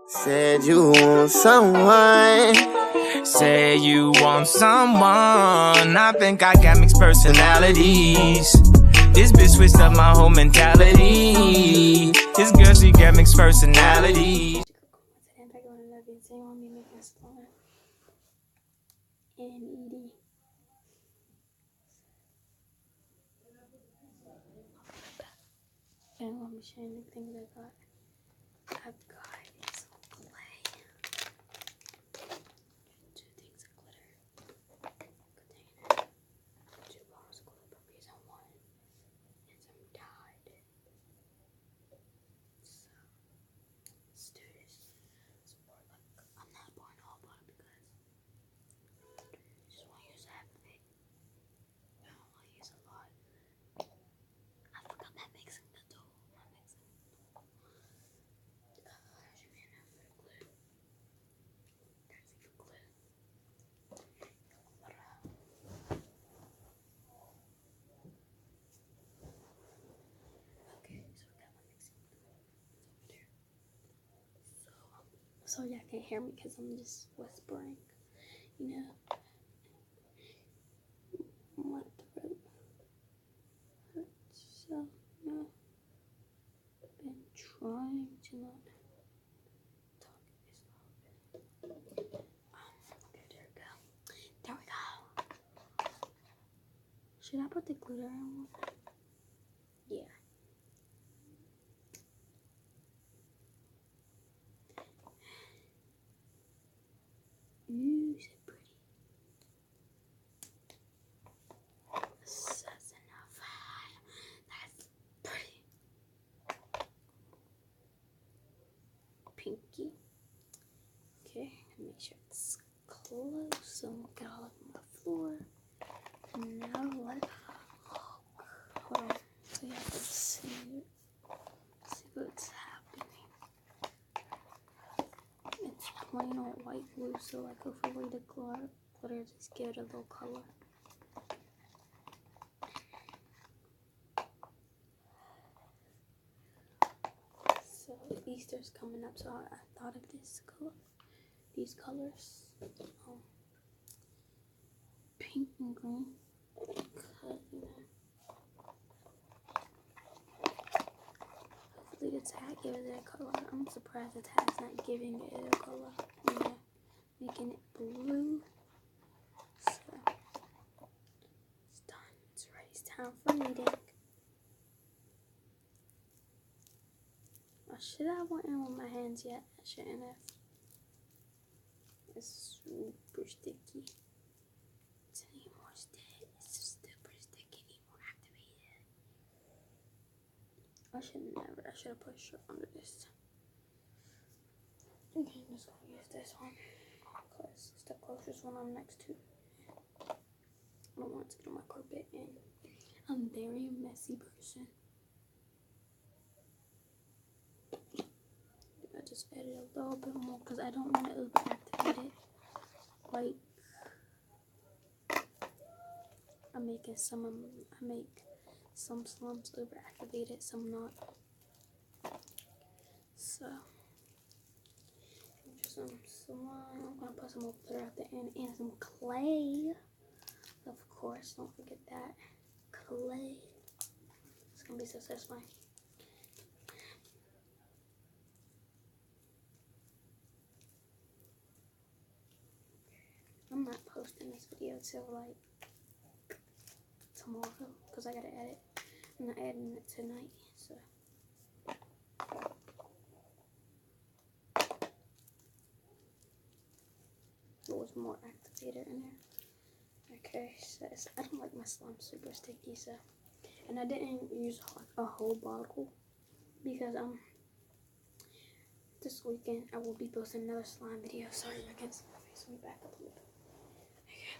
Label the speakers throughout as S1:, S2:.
S1: Said you want someone.
S2: Say you want someone. I think I got mixed personalities. This bitch switched up my whole mentality. This girl, she got mixed personalities.
S3: Today I'm back with another video. Today I'm making a slime and eating. And I'm gonna be showing you the things I got. I've got some clay, 2 things of glitter, container, 2 bottles of glitter, Febreze on 1, and some Tide. So let's do this. I'm not pouring the whole bottle because I just want to use half of it. I don't want to use a lot. I forgot that mixing the dough. So y'all can't hear me because I'm just whispering, you know. My throat hurts, so I've been trying to not talk as loud. Okay, there we go. There we go. Should I put the glitter on? Yeah. Ooh, is it pretty? That's enough. That's pretty. Pinky. Okay, make sure it's close so I won't get all over my floor. Now what? Hold on, so you have to see it. See what's happening. It's plain old white glue, so like if I lay the glitter, just give it a little color. So Easter's coming up, so I thought of this color, these colors, pink and green. Hopefully the tag gives it a color. I'm surprised the tag's not giving it a color. Yeah, making it blue. So it's done. It's ready. It's time for kneading. Should I went in with my hands yet? I shouldn't have. It's super sticky. It's any more sticky. It's super sticky. Any more activated. I should have put shirt under this. Okay, I'm just gonna use this one because it's the closest one I'm next to. I don't want it to get on my carpet, and I'm a very messy person. I just added a little bit more because I don't want to overactivate it. Like I make some slimes overactivated, some not. So some slime. I'm gonna put some more glitter at the end and some clay. Of course, don't forget that clay. It's gonna be so satisfying. I'm not posting this video till like tomorrow because I gotta edit. I'm not editing it tonight, so. There was more activator in there. Okay, so I don't like my slime super sticky, so. And I didn't use a whole bottle because this weekend I will be posting another slime video. Sorry, I can't see my face. Let me back up a little bit. Okay.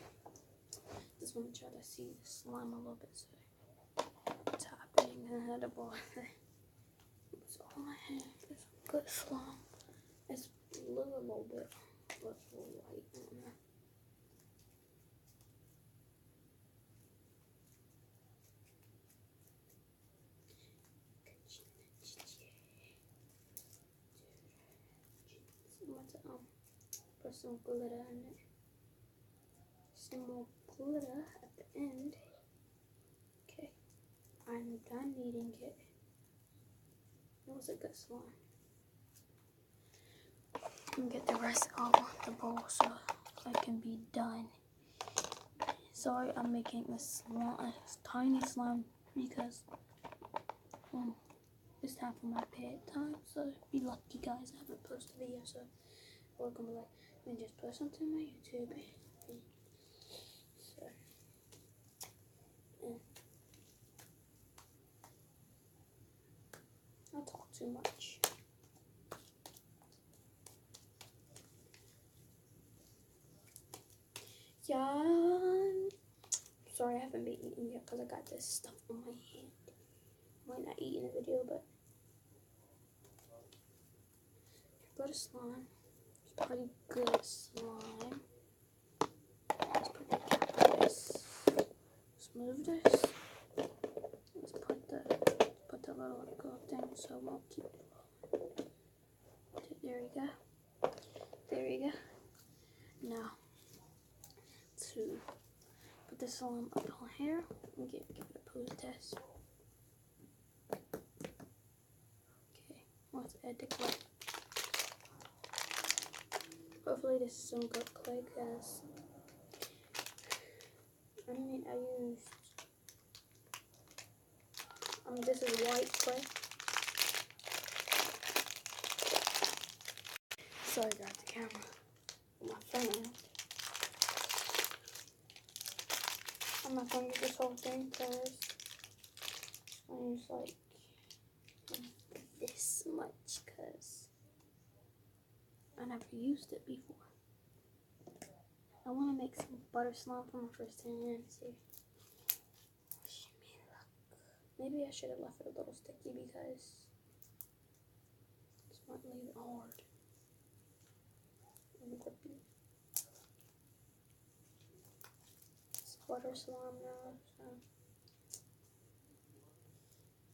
S3: Just want to try to see the slime a little bit, so it's happening and had a ball. It's all I have. It's good slime. It's blue a little bit, but white. I don't know. about to put some glitter in it. Some more glitter at the end. Okay, I'm done eating it. It was a good slime. And get the rest out of the bowl so I can be done. Sorry, I'm making this tiny slime because it's time for my bedtime. So be lucky, guys. I haven't posted a video, so we're gonna be like, let me just post something on my YouTube. So, I'll talk too much. Yeah. Sorry, I haven't been eating yet because I got this stuff on my hand. Might not eat in the video, but got a slime. It's pretty good slime. Let's put the cap on this. Let's move this. Let's put the little glove thing so it won't keep falling. There we go. There we go. Now to put the slime up on here and give it a pose test. Okay, let's add the clay. Hopefully this is some good clay, because I used this is white clay. Sorry, got the camera on my phone. I'm not gonna use this whole thing because I use like this much because I never used it before. I want to make some butter slime for my first time. Let me see. Maybe I should have left it a little sticky because this might leave it hard and grippy. It's butter slime now, so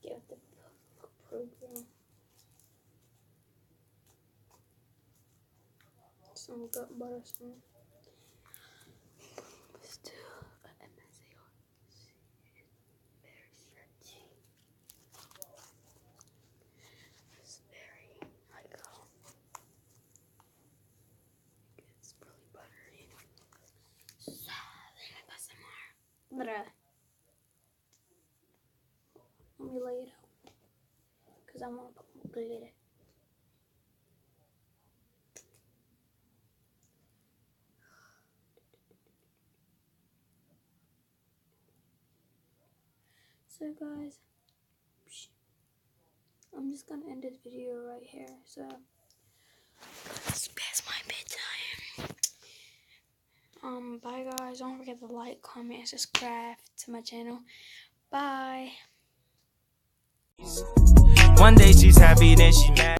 S3: get with the program. Some good butter slime. Still, very stretchy. It's very it's really buttery. So let me put some more glitter. Let me lay it out because I want to put more glitter. So guys, I'm just gonna end this video right here. So it's past my bedtime. Bye guys. Don't forget to like, comment, and subscribe to my channel. Bye.
S2: One day she's happy, then she mad.